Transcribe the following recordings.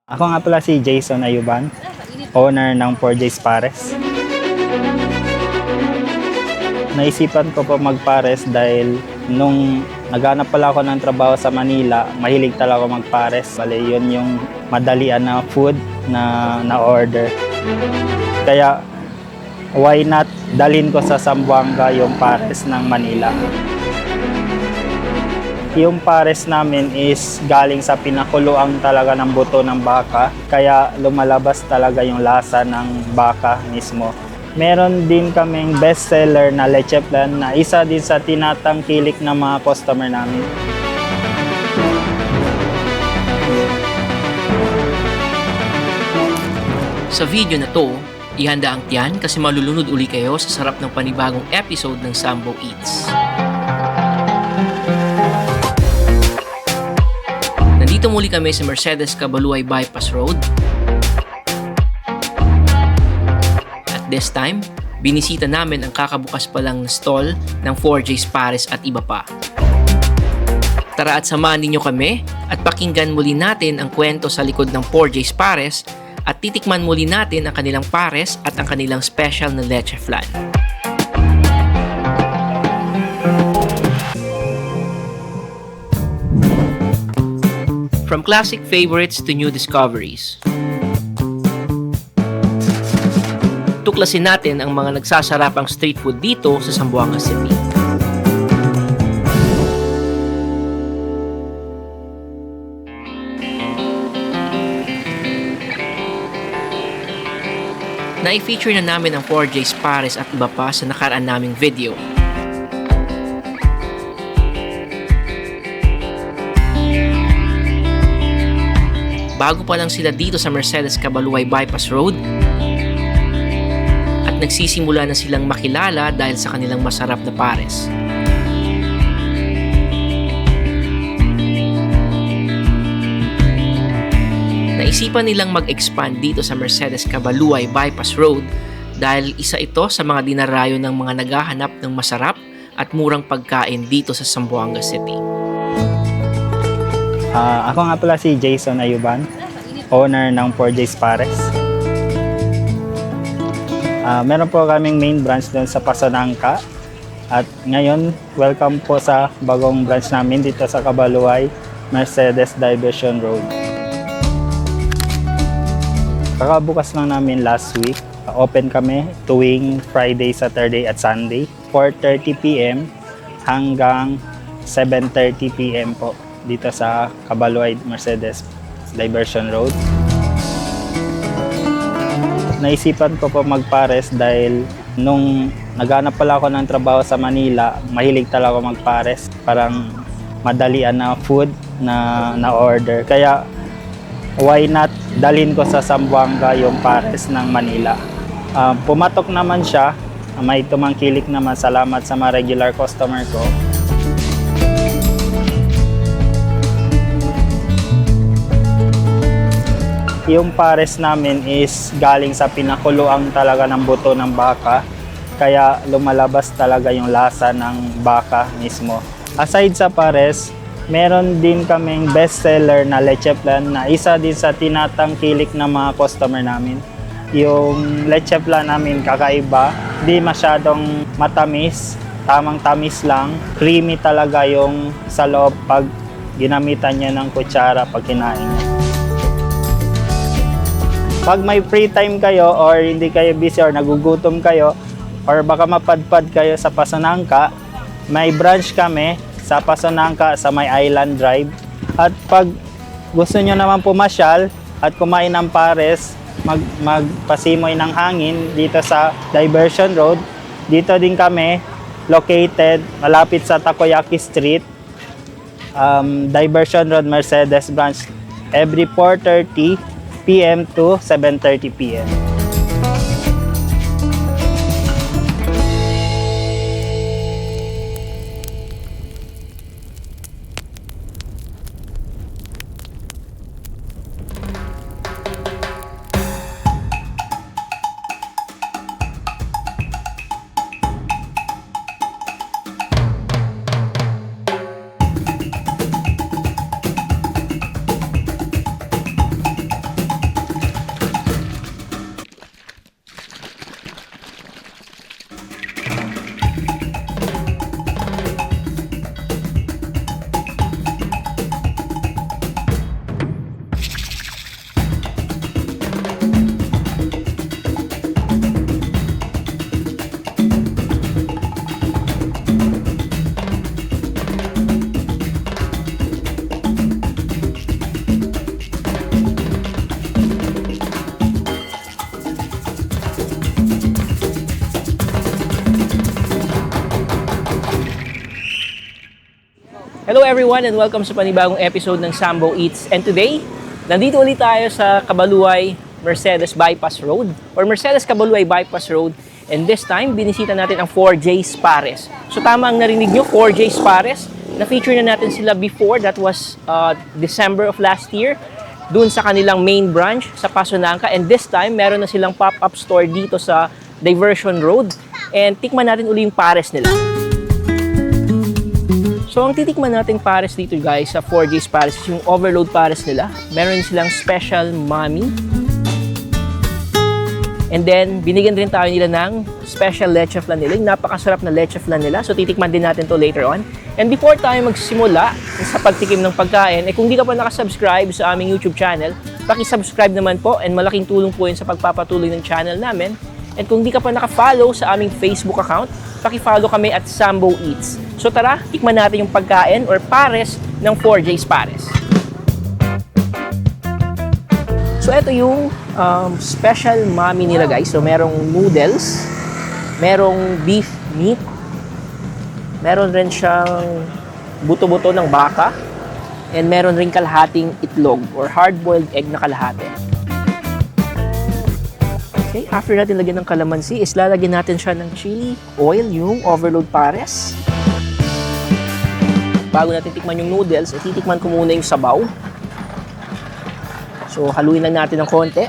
Ako nga pala si Jason Ayuban, owner ng 4J's Pares. Naisipan ko po magpares dahil nung naghanap pala ako ng trabaho sa Manila, mahilig talaga ako magpares. Bale, yun yung madalian na food na order. Kaya why not dalhin ko sa Zamboanga yung pares ng Manila. Yung pares namin is galing sa pinakuluang talaga ng buto ng baka, kaya lumalabas talaga yung lasa ng baka mismo. Meron din kaming bestseller na leche flan na isa din sa tinatangkilik ng mga customer namin. Sa video na to, ihanda ang tiyan kasi malulunod uli kayo sa sarap ng panibagong episode ng Sambo Eats. Nandito muli kami sa Mercedes Cabaluay Bypass Road. At this time, binisita namin ang kakabukas pa lang na stall ng 4J's Pares at iba pa. Tara at samahan ninyo kami at pakinggan muli natin ang kwento sa likod ng 4J's Pares at titikman muli natin ang kanilang pares at ang kanilang special na leche flan. From classic favorites to new discoveries. Tuklasin natin ang mga nagsasarapang street food dito sa Zamboanga City. Na-feature na namin ang 4J's Pares at iba pa sa nakaraan naming video. Bago pa lang sila dito sa Mercedes Cabaluay Bypass Road at nagsisimula na silang makilala dahil sa kanilang masarap na pares. Naisipan nilang mag-expand dito sa Mercedes Cabaluay Bypass Road dahil isa ito sa mga dinarayo ng mga naghahanap ng masarap at murang pagkain dito sa Zamboanga City. Ako nga pala si Jason Ayuban, owner ng 4J's Pares. Meron po kaming main branch doon sa Pasonangka. At ngayon, welcome po sa bagong branch namin dito sa Cabaluay, Mercedes Diversion Road. Kakabukas lang namin last week. Open kami tuwing Friday, Saturday at Sunday, 4:30 p.m. hanggang 7:30 p.m. po dito sa Cabaluay, Mercedes Diversion Road. Naisipan ko po magpares dahil nung naghanap pala ako ng trabaho sa Manila, mahilig talaga ako magpares. Parang madalian na food na order. Kaya why not dalhin ko sa Zamboanga yung pares ng Manila. Pumatok naman siya, may tumangkilik naman, salamat sa mga regular customer ko. Yung pares namin is galing sa pinakuluang talaga ng buto ng baka, kaya lumalabas talaga yung lasa ng baka mismo. Aside sa pares, meron din kaming bestseller na leche flan na isa din sa tinatangkilik ng mga customer namin. Yung leche flan namin kakaiba, di masyadong matamis, tamang tamis lang. Creamy talaga yung sa loob pag ginamitan niya ng kutsara pag kinain niya. Pag may free time kayo or hindi kayo busy or nagugutom kayo or baka mapadpad kayo sa Pasonangka, may branch kami sa Pasonangka sa may Island Drive. At pag gusto nyo naman pumasyal at kumain ng pares, magpasimoy ng hangin dito sa Diversion Road, dito din kami located malapit sa Takoyaki Street, Diversion Road, Mercedes branch, every 4:30 p.m. to 7:30 p.m. everyone and welcome sa panibagong episode ng Sambo Eats. And today, nandito ulit tayo sa Cabaluay Mercedes Bypass Road or Mercedes Cabaluay Bypass Road. And this time, binisita natin ang 4J's Pares. So tama ang narinig nyo, 4J's Pares. Na-feature na natin sila before, that was December of last year, dun sa kanilang main branch sa Pasunanca. And this time, meron na silang pop-up store dito sa Diversion Road. And tikman natin uli yung pares nila. So, ang titikman nating pares dito guys sa 4J's Pares is yung overload pares nila. Meron silang special mommy. And then, binigyan rin tayo nila ng special leche flan nila. Yung napakasarap na leche flan nila. So, titikman din natin to later on. And before tayo magsimula sa pagtikim ng pagkain, kung di ka pa nakasubscribe sa aming YouTube channel, paki-subscribe naman po and malaking tulong po yun sa pagpapatuloy ng channel namin. And kung di ka pa naka-follow sa aming Facebook account, paki-follow kami at Sambo Eats. So tara, tikman natin yung pagkain or pares ng 4J's Pares. So ito yung special mommy nila guys. So merong noodles, merong beef meat, meron rin siyang buto-buto ng baka, and meron rin kalahating itlog or hard-boiled egg na kalahati. Okay, after natin lagyan ng kalamansi, is lalagyan natin siya ng chili oil, yung overload pares. Bago natin tikman yung noodles, titikman ko muna yung sabaw. So, haluin lang natin ng konti.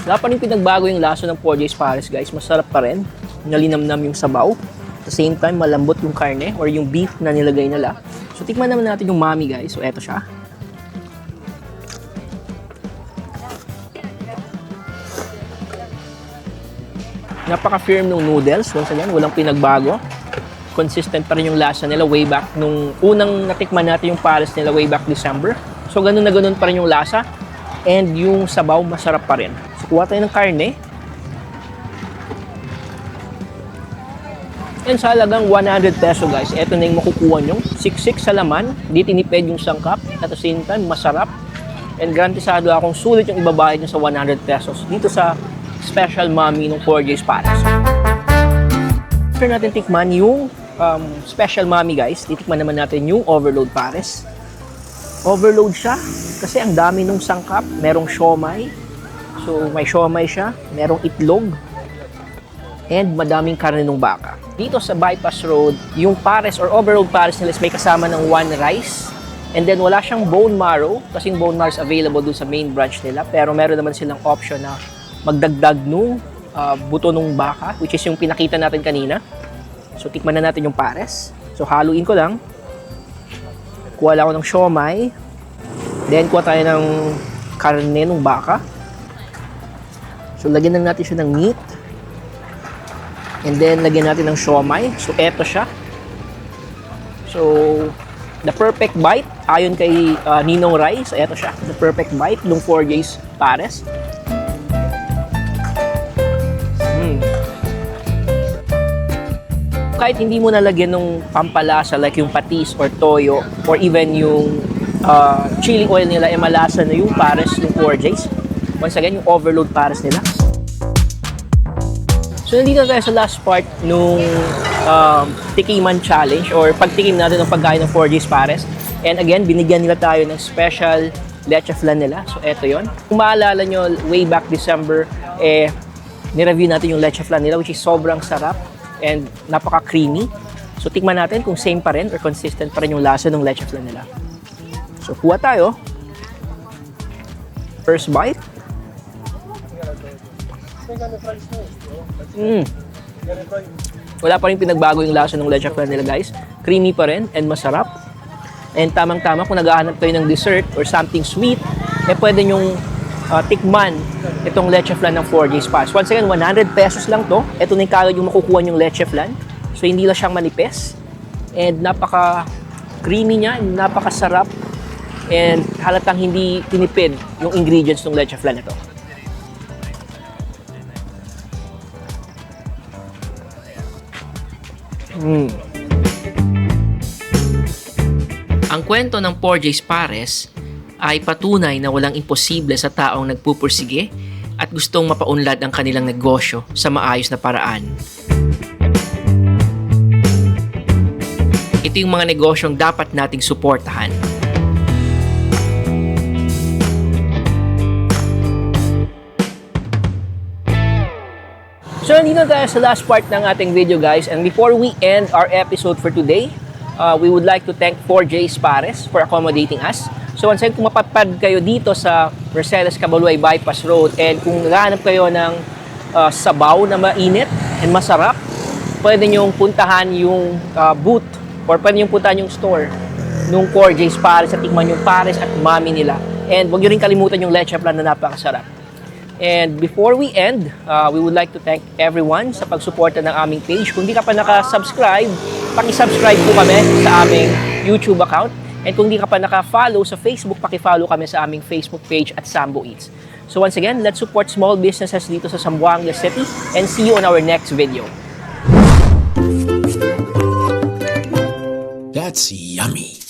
Wala pa rin pinagbago yung laso ng 4J's Pares guys. Masarap pa rin. Nalinamnam yung sabaw. At the same time, malambot yung karne or yung beef na nilagay nila. So, tikman naman natin yung mommy guys. So, eto siya. Napaka-firm ng noodles. Once again, walang pinagbago. Consistent pa rin yung lasa nila way back nung unang natikman natin yung pares nila way back December. So, ganun na ganun pa rin yung lasa. And yung sabaw, masarap pa rin. So, kuha tayo ng karne. And sa halagang 100 peso guys, ito na yung makukuha nyo. Siksik sa laman, di tinipid yung sangkap. At the same time, masarap. And garantisado akong sulit yung ibabayad nyo sa 100 pesos dito sa special mommy ng 4J's Pares. After natin tikman yung special mommy guys, titikman naman natin yung overload pares. Overload siya kasi ang dami nung sangkap. Merong siomay. So may siomay siya, merong itlog, and madaming karne ng baka. Dito sa Bypass Road, yung pares or overload pares nila is may kasama ng one rice. And then wala siyang bone marrow kasi yung bone marrow is available dun sa main branch nila. Pero meron naman silang option na magdagdag nung buto ng baka, which is yung pinakita natin kanina. So tikman na natin yung pares. So haluin ko lang. Kuha lang ako ng siomay. Then kuha tayo ng karne ng baka. So lagyan na natin siya ng meat. And then, lagyan natin ng siomay. So, eto siya. So, the perfect bite, ayon kay Ninong Rai. So, eto siya. The perfect bite ng 4J's Pares. Kahit hindi mo nalagyan ng pampalasa like yung patis or toyo or even yung chili oil nila, malasa na yung pares ng 4J's. Once again, yung overload pares nila. So, nandito tayo sa last part nung tikiman challenge or pagtikim natin ng pagkain ng 4J's Pares. And again, binigyan nila tayo ng special leche flan nila. So, eto yon. Kung maalala nyo, way back December, nireview natin yung leche flan nila which is sobrang sarap and napaka-creamy. So, tikman natin kung same pa rin or consistent pa rin yung lasa ng leche flan nila. So, kuha tayo. First bite. Wala pa rin pinagbago yung lasa ng leche flan nila guys. Creamy pa rin and masarap. And tamang-tama kung naghahanap kayo ng dessert or something sweet, pwede nyong tikman itong leche flan ng 4J's Pares. Once again, 100 pesos lang to. Ito na yung kagad yung makukuha yung leche flan. So hindi lang siyang manipis. And napaka-creamy niya, napakasarap. And halatang hindi tinipid yung ingredients ng leche flan ito. Ang kwento ng 4J's Pares ay patunay na walang imposible sa taong nagpupursige at gustong mapaunlad ang kanilang negosyo sa maayos na paraan. Ito yung mga negosyong dapat nating suportahan. So, nandito tayo sa last part ng ating video, guys. And before we end our episode for today, we would like to thank 4J's Pares for accommodating us. So, once again, kung mapapad kayo dito sa Mercedes Cabaluay Bypass Road and kung naghahanap kayo ng sabaw na mainit and masarap, pwede nyong puntahan yung booth or pwede nyong puntahan yung store nung 4J's Pares at tikman yung Pares at mami nila. And huwag nyo rin kalimutan yung leche plan na napakasarap. And before we end, we would like to thank everyone sa pagsuporta ng aming page. Kung di ka pa naka-subscribe, paki-subscribe po kami sa aming YouTube account. And kung di ka pa naka-follow sa Facebook, paki-follow kami sa aming Facebook page at Sambo Eats. So once again, let's support small businesses dito sa Zamboanga City and see you on our next video. That's yummy.